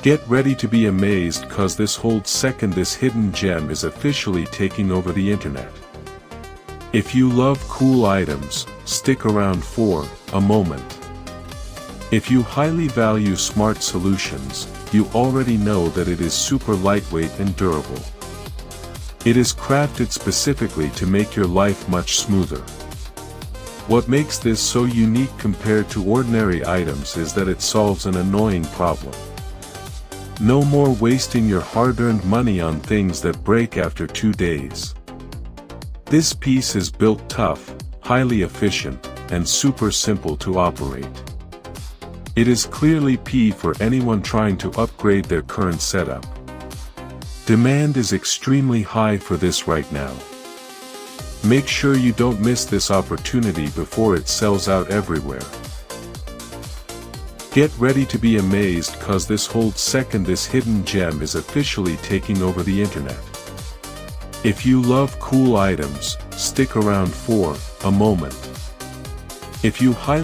Get ready to be amazed, cause this holds second, this hidden gem is officially taking over the internet. If you love cool items, stick around for a moment. If you highly value smart solutions, you already know that it is super lightweight and durable. It is crafted specifically to make your life much smoother. What makes this so unique compared to ordinary items is that it solves an annoying problem. No more wasting your hard-earned money on things that break after 2 days. This piece is built tough, highly efficient, and super simple to operate. It is clearly P for anyone trying to upgrade their current setup. Demand is extremely high for this right now. Make sure you don't miss this opportunity before it sells out everywhere. Get ready to be amazed, cause this holds second, this hidden gem is officially taking over the internet. If you love cool items, stick around for a moment. If you highly